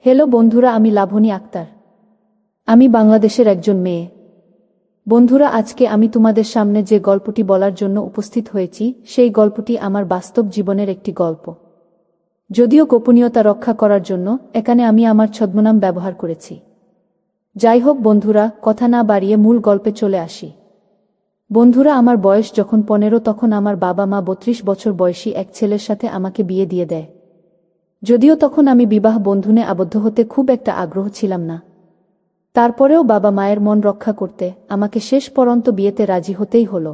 Hello বন্ধুরা, আমি লাবণী আক্তার। আমি বাংলাদেশের একজন মেয়ে। বন্ধুরা, আজকে আমি তোমাদের সামনে যে গল্পটি বলার জন্য উপস্থিত হয়েছি, সেই গল্পটি আমার বাস্তব জীবনের একটি গল্প। যদিও গোপনীয়তা রক্ষা করার জন্য এখানে আমি আমার ছদ্মনাম ব্যবহার করেছি। যাই হোক বন্ধুরা, কথা না বাড়িয়ে মূল গল্পে চলে আসি। বন্ধুরা, আমার বয়স যখন 15, তখন আমার বাবা মা 32 বছর বয়সী এক ছেলের সাথে আমাকে বিয়ে দিয়ে দেয়। যদিও তখন আমি বিবাহ বন্ধনে আবদ্ধ হতে খুব একটা আগ্রহ ছিলাম না, তারপরেও বাবা মায়ের মন রক্ষা করতে আমাকে শেষ পর্যন্ত বিয়েতে রাজি হতেই হলো।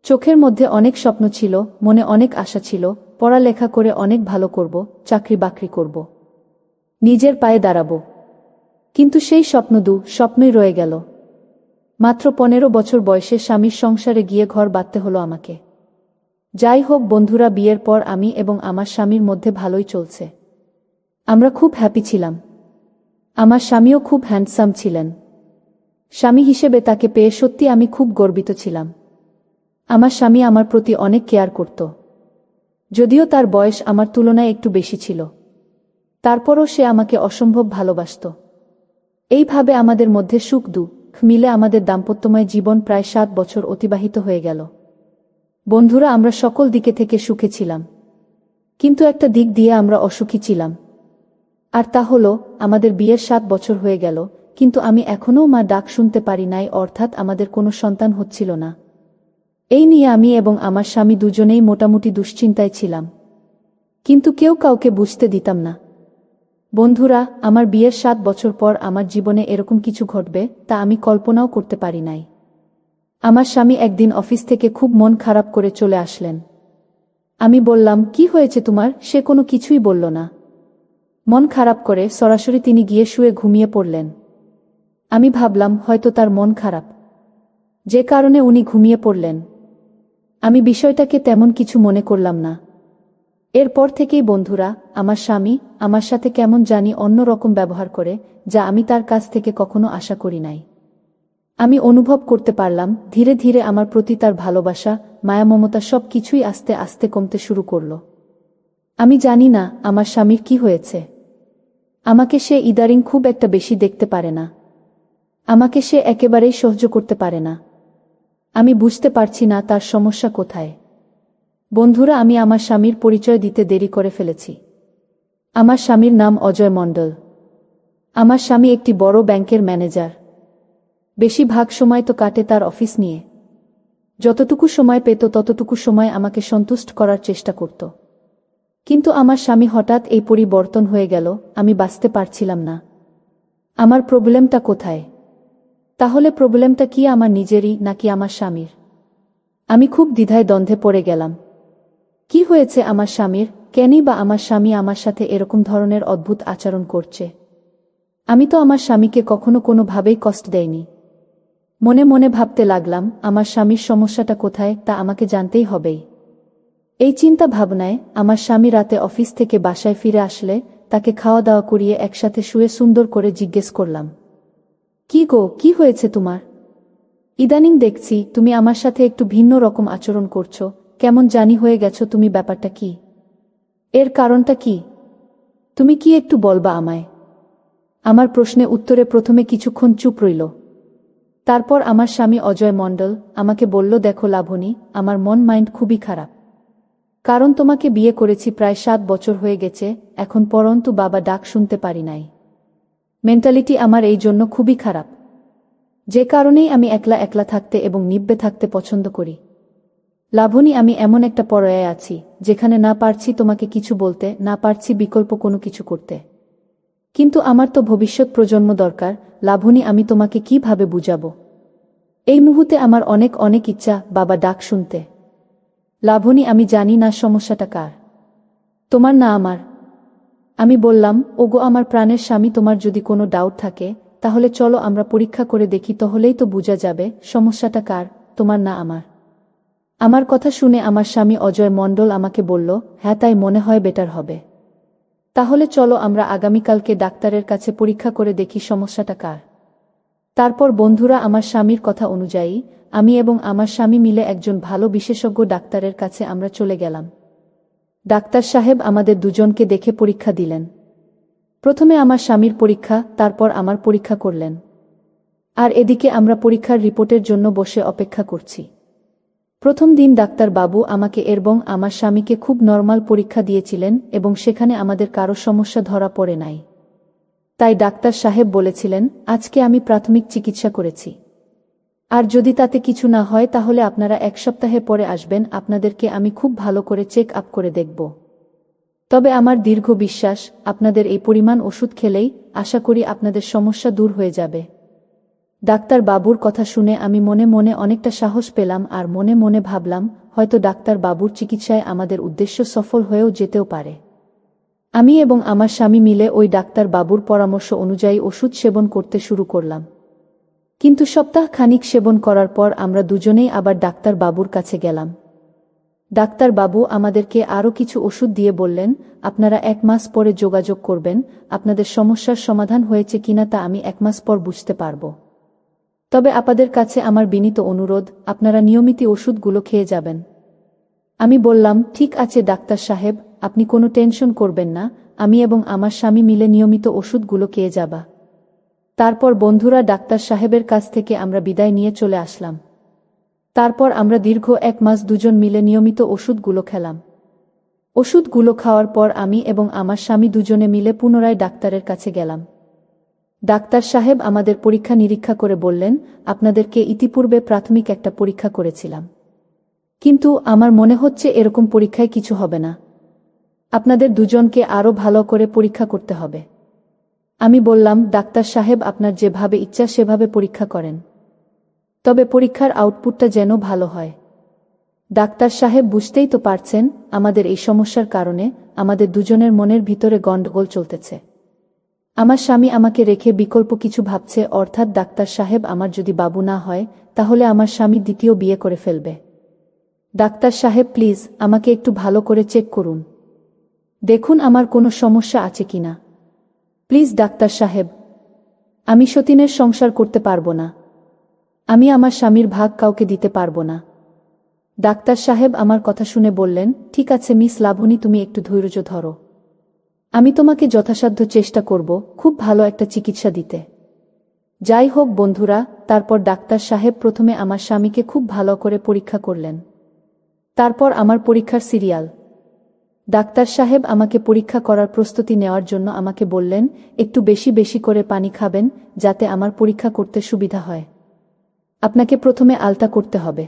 চোখের মধ্যে অনেক স্বপ্ন ছিল, মনে অনেক আশা ছিল, পড়ালেখা করে অনেক ভালো করব, চাকরি বাকরি করব, নিজের পায়ে দাঁড়াবো। কিন্তু সেই স্বপ্নই রয়ে গেল। মাত্র 15 বছর বয়সে স্বামীর সংসারে গিয়ে ঘর বাঁধতে হলো আমাকে। যাই হোক বন্ধুরা, বিয়ের পর আমি এবং আমার স্বামীর মধ্যে ভালোই চলছে। আমরা খুব হ্যাপি ছিলাম। আমার স্বামীও খুব হ্যান্ডসাম ছিলেন। স্বামী হিসেবে তাকে পেয়ে সত্যি আমি খুব গর্বিত ছিলাম। আমার স্বামী আমার প্রতি অনেক কেয়ার করত। যদিও তার বয়স আমার তুলনায় একটু বেশি ছিল, তারপরও সে আমাকে অসম্ভব ভালোবাসত। এইভাবে আমাদের মধ্যে সুখ দুঃখ মিলে আমাদের দাম্পত্যময় জীবন প্রায় 7 বছর অতিবাহিত হয়ে গেল। বন্ধুরা, আমরা সকল দিকে থেকে সুখে ছিলাম, কিন্তু একটা দিক দিয়ে আমরা অসুখী ছিলাম। আর তা হলো, আমাদের বিয়ের 7 বছর হয়ে গেল, কিন্তু আমি এখনও মা ডাক শুনতে পারি নাই, অর্থাৎ আমাদের কোনো সন্তান হচ্ছিল না। এই নিয়ে আমি এবং আমার স্বামী দুজনেই মোটামুটি দুশ্চিন্তায় ছিলাম, কিন্তু কেউ কাউকে বুঝতে দিতাম না। বন্ধুরা, আমার বিয়ের 7 বছর পর আমার জীবনে এরকম কিছু ঘটবে তা আমি কল্পনাও করতে পারি নাই। আমার স্বামী একদিন অফিস থেকে খুব মন খারাপ করে চলে আসলেন। আমি বললাম, কি হয়েছে তোমার? সে কোনো কিছুই বলল না। মন খারাপ করে সরাসরি তিনি গিয়ে শুয়ে ঘুমিয়ে পড়লেন। আমি ভাবলাম হয়তো তার মন খারাপ, যে কারণে উনি ঘুমিয়ে পড়লেন। আমি বিষয়টাকে তেমন কিছু মনে করলাম না। এরপর থেকেই বন্ধুরা, আমার স্বামী আমার সাথে কেমন জানি অন্য রকম ব্যবহার করে, যা আমি তার কাছ থেকে কখনো আশা করি নাই। আমি অনুভব করতে পারলাম ধীরে ধীরে আমার প্রতি তার ভালোবাসা, মায়া, মমতা সব কিছুই আস্তে আস্তে কমতে শুরু করল। আমি জানি না আমার স্বামীর কি হয়েছে। আমাকে সে ইদারিং খুব একটা বেশি দেখতে পারে না। আমাকে সে একেবারেই সহ্য করতে পারে না। আমি বুঝতে পারছি না তার সমস্যা কোথায়। বন্ধুরা, আমি আমার স্বামীর পরিচয় দিতে দেরি করে ফেলেছি। আমার স্বামীর নাম অজয় মণ্ডল। আমার স্বামী একটি বড় ব্যাংকের ম্যানেজার। বেশিরভাগ সময় তো কাটে তার অফিস নিয়ে। যতটুকু সময় পেত ততটুকু সময় আমাকে সন্তুষ্ট করার চেষ্টা করত। কিন্তু আমার স্বামী হঠাৎ এই পরিবর্তন হয়ে গেল, আমি বাঁচতে পারছিলাম না। আমার প্রবলেমটা কোথায়? তাহলে প্রবলেমটা কি আমার নিজেরই নাকি আমার স্বামীর? আমি খুব দ্বিধায় দ্বন্দ্বে পড়ে গেলাম। কি হয়েছে আমার স্বামীর? কেনই বা আমার স্বামী আমার সাথে এরকম ধরনের অদ্ভুত আচরণ করছে? আমি তো আমার স্বামীকে কখনো কোনোভাবেই কষ্ট দেইনি। মনে মনে ভাবতে লাগলাম, আমার স্বামীর সমস্যাটা কোথায় তা আমাকে জানতেই হবেই। এই চিন্তা ভাবনায় আমার স্বামী রাতে অফিস থেকে বাসায় ফিরে আসলে তাকে খাওয়া দাওয়া করিয়ে একসাথে শুয়ে সুন্দর করে জিজ্ঞেস করলাম, কি গো, কি হয়েছে তোমার? ইদানিং দেখছি তুমি আমার সাথে একটু ভিন্ন রকম আচরণ করছো, কেমন জানি হয়ে গেছো তুমি, ব্যাপারটা কি? এর কারণটা কি? তুমি কি একটু বলবা আমায়? আমার প্রশ্নে উত্তরে প্রথমে কিছুক্ষণ চুপ রইল। তারপর আমার স্বামী অজয় মণ্ডল আমাকে বলল, দেখো লাবণী, আমার মাইন্ড খুবই খারাপ। কারণ তোমাকে বিয়ে করেছি প্রায় 7 বছর হয়ে গেছে, এখন পরন্তু বাবা ডাক শুনতে পারি নাই। মেন্টালিটি আমার এই জন্য খুবই খারাপ, যে কারণেই আমি একলা একলা থাকতে এবং নিব্বে থাকতে পছন্দ করি। লাবণী, আমি এমন একটা পর্যায়ে আছি যেখানে না পারছি তোমাকে কিছু বলতে, না পারছি বিকল্প কোনো কিছু করতে। কিন্তু আমার তো ভবিষ্যৎ প্রজন্ম দরকার লাবণী, আমি তোমাকে কিভাবে বুঝাবো? এই মুহূর্তে আমার অনেক অনেক ইচ্ছা বাবা ডাক শুনতে। লাবণী, আমি জানি না সমস্যাটা কার, তোমার না আমার। আমি বললাম, ওগো আমার প্রাণের স্বামী, তোমার যদি কোনো ডাউট থাকে তাহলে চলো আমরা পরীক্ষা করে দেখি, তাহলেই তো বোঝা যাবে সমস্যাটা কার, তোমার না আমার। আমার কথা শুনে আমার স্বামী অজয় মণ্ডল আমাকে বলল, হ্যাঁ তাই মনে হয় বেটার হবে। তাহলে চলো আমরা আগামীকালকে ডাক্তারের কাছে পরীক্ষা করে দেখি সমস্যাটা কার। তারপর বন্ধুরা, আমার স্বামীর কথা অনুযায়ী আমি এবং আমার স্বামী মিলে একজন ভালো বিশেষজ্ঞ ডাক্তারের কাছে আমরা চলে গেলাম। ডাক্তার সাহেব আমাদের দুজনকে দেখে পরীক্ষা দিলেন। প্রথমে আমার স্বামীর পরীক্ষা, তারপর আমার পরীক্ষা করলেন। আর এদিকে আমরা পরীক্ষার রিপোর্টের জন্য বসে অপেক্ষা করছি। প্রথম দিন ডাক্তার বাবু আমাকে এবং আমার স্বামীকে খুব নরমাল পরীক্ষা দিয়েছিলেন এবং সেখানে আমাদের কারো সমস্যা ধরা পড়ে নাই। তাই ডাক্তার সাহেব বলেছিলেন, আজকে আমি প্রাথমিক চিকিৎসা করেছি, আর যদি তাতে কিছু না হয় তাহলে আপনারা 1 সপ্তাহে পরে আসবেন, আপনাদেরকে আমি খুব ভালো করে চেক আপ করে দেখব। তবে আমার দীর্ঘ বিশ্বাস, আপনাদের এই পরিমাণ ওষুধ খেলেই আশা করি আপনাদের সমস্যা দূর হয়ে যাবে। ডাক্তার বাবুর কথা শুনে আমি মনে মনে অনেকটা সাহস পেলাম আর মনে মনে ভাবলাম, হয়তো ডাক্তার বাবুর চিকিৎসায় আমাদের উদ্দেশ্য সফল হয়েও যেতেও পারে। আমি এবং আমার স্বামী মিলে ওই ডাক্তার বাবুর পরামর্শ অনুযায়ী ওষুধ সেবন করতে শুরু করলাম। কিন্তু সপ্তাহ খানিক সেবন করার পর আমরা দুজনেই আবার ডাক্তার বাবুর কাছে গেলাম। ডাক্তার বাবু আমাদেরকে আরও কিছু ওষুধ দিয়ে বললেন, আপনারা 1 মাস পরে যোগাযোগ করবেন, আপনাদের সমস্যার সমাধান হয়েছে কিনা তা আমি 1 মাস পর বুঝতে পারব। তবে আপনাদের কাছে আমার বিনীত অনুরোধ, আপনারা নিয়মিত ওষুধগুলো খেয়ে যাবেন। আমি বললাম, ঠিক আছে ডাক্তার সাহেব, আপনি কোনো টেনশন করবেন না, আমি এবং আমার স্বামী মিলে নিয়মিত ওষুধগুলো খেয়ে যাবা। তারপর বন্ধুরা ডাক্তার সাহেবের কাছ থেকে আমরা বিদায় নিয়ে চলে আসলাম। তারপর আমরা দীর্ঘ 1 মাস দুজন মিলে নিয়মিত ওষুধগুলো খেলাম। ওষুধগুলো খাওয়ার পর আমি এবং আমার স্বামী দুজনে মিলে পুনরায় ডাক্তারের কাছে গেলাম। ডাক্তার সাহেব আমাদের পরীক্ষা নিরীক্ষা করে বললেন, আপনাদেরকে ইতিপূর্বে প্রাথমিক একটা পরীক্ষা করেছিলাম, কিন্তু আমার মনে হচ্ছে এরকম পরীক্ষায় কিছু হবে না। আপনাদের দুজনকে আরও ভালো করে পরীক্ষা করতে হবে। আমি বললাম, ডাক্তার সাহেব আপনার যেভাবে ইচ্ছা সেভাবে পরীক্ষা করেন, তবে পরীক্ষার আউটপুটটা যেন ভালো হয়। ডাক্তার সাহেব বুঝতেই তো পারছেন, আমাদের এই সমস্যার কারণে আমাদের দুজনের মনের ভিতরে গন্ডগোল চলতেছে। আমার স্বামী আমাকে রেখে বিকল্প কিছু ভাবছে, অর্থাৎ ডাক্তার সাহেব আমার যদি বাবু না হয় তাহলে আমার স্বামী দ্বিতীয় বিয়ে করে ফেলবে। ডাক্তার সাহেব প্লিজ আমাকে একটু ভালো করে চেক করুন, দেখুন আমার কোনো সমস্যা আছে কিনা। প্লিজ ডাক্তার সাহেব, আমি সতীনের সংসার করতে পারবো না, আমি আমার স্বামীর ভাগ কাউকে দিতে পারবো না। ডাক্তার সাহেব আমার কথা শুনে বললেন, ঠিক আছে মিস লাবণী, তুমি একটু ধৈর্য ধরো, আমি তোমাকে যথাসাধ্য চেষ্টা করব খুব ভালো একটা চিকিৎসা দিতে। যাই হোক বন্ধুরা, তারপর ডাক্তার সাহেব প্রথমে আমার স্বামীকে খুব ভালো করে পরীক্ষা করলেন। তারপর আমার পরীক্ষার সিরিয়াল। ডাক্তার সাহেব আমাকে পরীক্ষা করার প্রস্তুতি নেওয়ার জন্য আমাকে বললেন, একটু বেশি বেশি করে পানি খাবেন যাতে আমার পরীক্ষা করতে সুবিধা হয়। আপনাকে প্রথমে আলতা করতে হবে,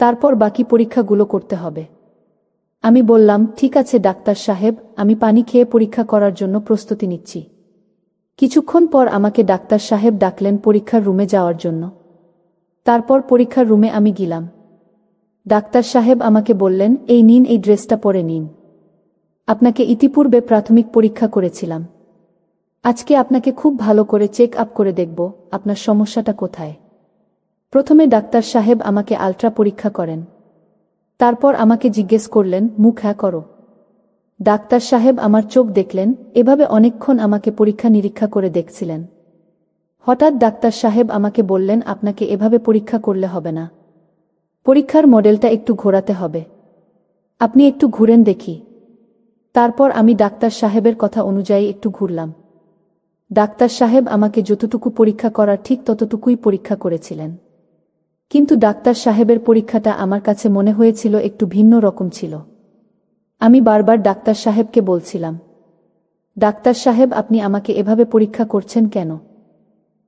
তারপর বাকি পরীক্ষাগুলো করতে হবে। আমি বললাম, ঠিক আছে ডাক্তার সাহেব, আমি পানি খেয়ে পরীক্ষা করার জন্য প্রস্তুতি নিচ্ছি। কিছুক্ষণ পর আমাকে ডাক্তার সাহেব ডাকলেন পরীক্ষার রুমে যাওয়ার জন্য। তারপর পরীক্ষার রুমে আমি গেলাম। ডাক্তার সাহেব আমাকে বললেন, এই নিন, এই ড্রেসটা পরে নিন। আপনাকে ইতিপূর্বে প্রাথমিক পরীক্ষা করেছিলাম, আজকে আপনাকে খুব ভালো করে চেক আপ করে দেখব আপনার সমস্যাটা কোথায়। প্রথমে ডাক্তার সাহেব আমাকে আলট্রা পরীক্ষা করেন, তারপর আমাকে জিজ্ঞেস করলেন, মুখ হ্যাঁ করো। ডাক্তার সাহেব আমার চোখ দেখলেন, এভাবে অনেকক্ষণ আমাকে পরীক্ষা নিরীক্ষা করে দেখছিলেন। হঠাৎ ডাক্তার সাহেব আমাকে বললেন, আপনাকে এভাবে পরীক্ষা করলে হবে না, পরীক্ষার মডেলটা একটু ঘোরাতে হবে, আপনি একটু ঘুরেন দেখি। তারপর আমি ডাক্তার সাহেবের কথা অনুযায়ী একটু ঘুরলাম। ডাক্তার সাহেব আমাকে যতটুকু পরীক্ষা করার ঠিক ততটুকুই পরীক্ষা করেছিলেন, কিন্তু ডাক্তার সাহেবের পরীক্ষাটা আমার কাছে মনে হয়েছিল একটু ভিন্ন রকম ছিল। আমি বারবার ডাক্তার সাহেবকে বলছিলাম, ডাক্তার সাহেব আপনি আমাকে এভাবে পরীক্ষা করছেন কেন?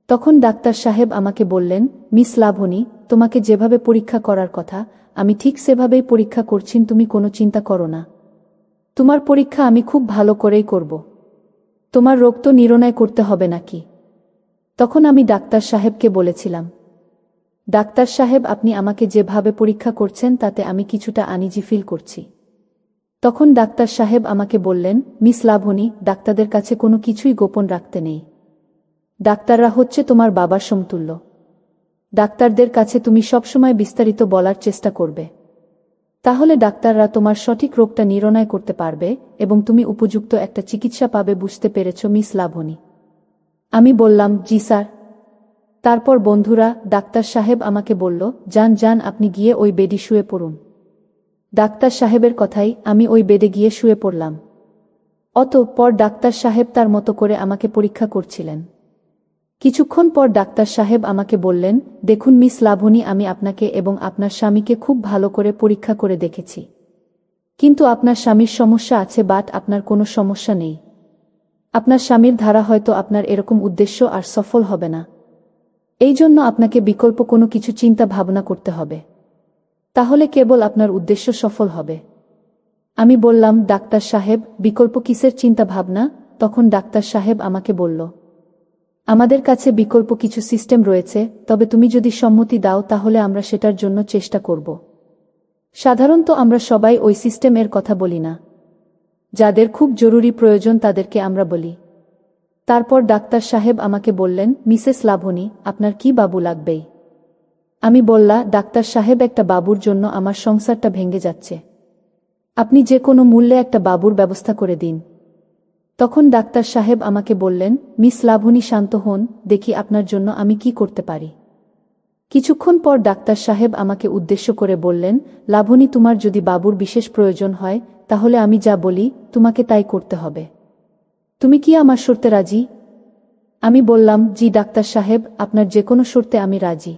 তখন ডাক্তার সাহেব আমাকে বললেন, মিস লাবণী, তোমাকে যেভাবে পরীক্ষা করার কথা আমি ঠিক সেভাবেই পরীক্ষা করছি, তুমি কোনো চিন্তা করো না, তোমার পরীক্ষা আমি খুব ভালো করেই করব, তোমার রোগ তো নির্ণয় করতে হবে নাকি? তখন আমি ডাক্তার সাহেবকে বলেছিলাম, ডাক্তার সাহেব আপনি আমাকে যেভাবে পরীক্ষা করছেন তাতে আমি কিছুটা আনইজি ফিল করছি। তখন ডাক্তার সাহেব আমাকে বললেন, মিস লাবণী, ডাক্তারদের কাছে কোনো কিছুই গোপন রাখতে নেই, ডাক্তাররা হচ্ছে তোমার বাবার সমতুল্য, ডাক্তারদের কাছে তুমি সবসময় বিস্তারিত বলার চেষ্টা করবে, তাহলে ডাক্তাররা তোমার সঠিক রোগটা নির্ণয় করতে পারবে এবং তুমি উপযুক্ত একটা চিকিৎসা পাবে, বুঝতে পেরেছ মিস লাবণী? আমি বললাম, জি স্যার। তারপর বন্ধুরা ডাক্তার সাহেব আমাকে বলল, যান যান, আপনি গিয়ে ওই বেডে শুয়ে পড়ুন। ডাক্তার সাহেবের কথাই আমি ওই বেডে গিয়ে শুয়ে পড়লাম। অতঃপর ডাক্তার সাহেব তার মতো করে আমাকে পরীক্ষা করছিলেন। কিছুক্ষণ পর ডাক্তার সাহেব আমাকে বললেন, দেখুন মিস লাবণী, আমি আপনাকে এবং আপনার স্বামীকে খুব ভালো করে পরীক্ষা করে দেখেছি, কিন্তু আপনার স্বামীর সমস্যা আছে, বাট আপনার কোনো সমস্যা নেই। আপনার স্বামীর ধারা হয়তো আপনার এরকম উদ্দেশ্য আর সফল হবে না, এই জন্য আপনাকে বিকল্প কোনো কিছু চিন্তা ভাবনা করতে হবে, তাহলে কেবল আপনার উদ্দেশ্য সফল হবে। আমি বললাম, ডাক্তার সাহেব, বিকল্প কিসের চিন্তা ভাবনা? তখন ডাক্তার সাহেব আমাকে বলল, আমাদের কাছে বিকল্প কিছু সিস্টেম রয়েছে, তবে তুমি যদি সম্মতি দাও তাহলে আমরা সেটার জন্য চেষ্টা করব। সাধারণত আমরা সবাই ওই সিস্টেমের কথা বলি না, যাদের খুব জরুরি প্রয়োজন তাদেরকে আমরা বলি। তারপর ডাক্তার সাহেব আমাকে বললেন, মিসেস লাবণী, আপনার কি বাবু লাগবেই? আমি বললাম, ডাক্তার সাহেব, একটা বাবুর জন্য আমার সংসারটা ভেঙে যাচ্ছে, আপনি যে কোনো মূল্যে একটা বাবুর ব্যবস্থা করে দিন। তখন ডাক্তার সাহেব আমাকে বললেন, মিস লাবণী শান্ত হন, দেখি আপনার জন্য আমি কি করতে পারি। কিছুক্ষণ পর ডাক্তার সাহেব আমাকে উদ্দেশ্য করে বললেন, লাবণী, তোমার যদি বাবুর বিশেষ প্রয়োজন হয় তাহলে আমি যা বলি তোমাকে তাই করতে হবে। তুমি কি আমার শর্তে রাজি? আমি বললাম, জি ডাক্তার সাহেব, আপনার যে কোনো শর্তে আমি রাজি।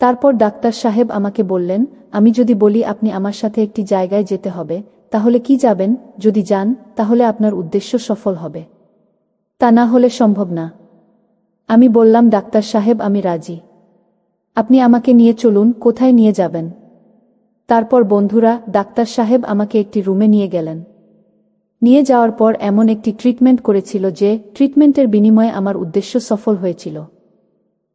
তারপর ডাক্তার সাহেব আমাকে বললেন, আমি যদি বলি আপনি আমার সাথে একটি জায়গায় যেতে হবে, তাহলে কি যাবেন? যদি যান তাহলে আপনার উদ্দেশ্য সফল হবে, তা না হলে সম্ভব না। আমি বললাম, ডাক্তার সাহেব, আমি রাজি, আপনি আমাকে নিয়ে চলুন, কোথায় নিয়ে যাবেন? তারপর বন্ধুরা, ডাক্তার সাহেব আমাকে একটি রুমে নিয়ে গেলেন। নিয়ে যাওয়ার পর এমন একটি ট্রিটমেন্ট করেছিল যে ট্রিটমেন্টের বিনিময়ে আমার উদ্দেশ্য সফল হয়েছিল।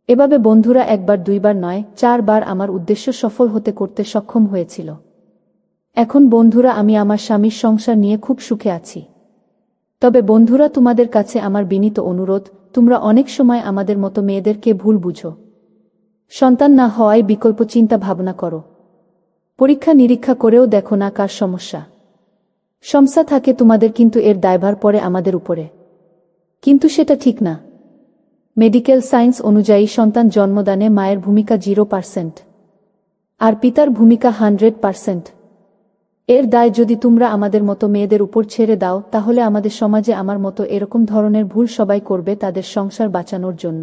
এভাবে বন্ধুরা একবার দুইবার নয়, 4 বার আমার উদ্দেশ্য সফল হতে করতে সক্ষম হয়েছিল। এখন বন্ধুরা, আমি আমার স্বামীর সংসার নিয়ে খুব সুখে আছি। তবে বন্ধুরা, তোমাদের কাছে আমার বিনীত অনুরোধ, তোমরা অনেক সময় আমাদের মতো মেয়েদেরকে ভুল বুঝো। সন্তান না হওয়ায় বিকল্প চিন্তা ভাবনা করো, পরীক্ষা নিরীক্ষা করেও দেখো না কার সমস্যা। সমস্যা থাকে তোমাদের, কিন্তু এর দায়ভার পড়ে আমাদের উপরে, কিন্তু সেটা ঠিক না। মেডিকেল সায়েন্স অনুযায়ী সন্তান জন্মদানে মায়ের ভূমিকা 0% আর পিতার ভূমিকা 100%। এর দায় যদি তোমরা আমাদের মতো মেয়েদের উপর ছেড়ে দাও তাহলে আমাদের সমাজে আমার মতো এরকম ধরনের ভুল সবাই করবে, তাদের সংসার বাঁচানোর জন্য,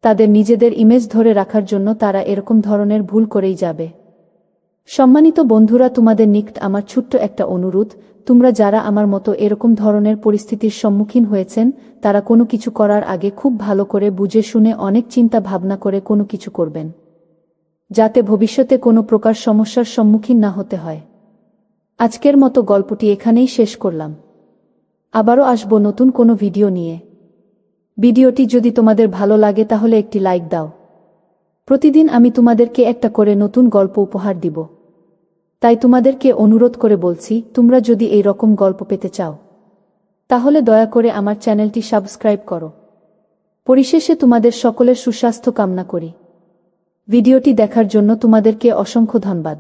তাদের নিজেদের ইমেজ ধরে রাখার জন্য তারা এরকম ধরনের ভুল করেই যাবে। সম্মানিত বন্ধুরা, তোমাদের নিকট আমার ছোট্ট একটা অনুরোধ, তোমরা যারা আমার মতো এরকম ধরনের পরিস্থিতির সম্মুখীন হয়েছেন তারা কোনো কিছু করার আগে খুব ভালো করে বুঝে শুনে অনেক চিন্তা ভাবনা করে কোনো কিছু করবেন, যাতে ভবিষ্যতে কোনো প্রকার সমস্যার সম্মুখীন না হতে হয়। আজকের মতো গল্পটি এখানেই শেষ করলাম। আবারও আসবো নতুন কোনো ভিডিও নিয়ে। ভিডিওটি যদি তোমাদের ভালো লাগে তাহলে একটি লাইক দাও। প্রতিদিন আমি তোমাদেরকে একটা করে নতুন গল্প উপহার দিব, তাই তোমাদেরকে অনুরোধ করে বলছি, তোমরা যদি এই রকম গল্প পেতে চাও তাহলে দয়া করে আমার চ্যানেলটি সাবস্ক্রাইব করো। পরিশেষে তোমাদের সকলের সুস্বাস্থ্য কামনা করি। ভিডিওটি দেখার জন্য তোমাদেরকে অসংখ্য ধন্যবাদ।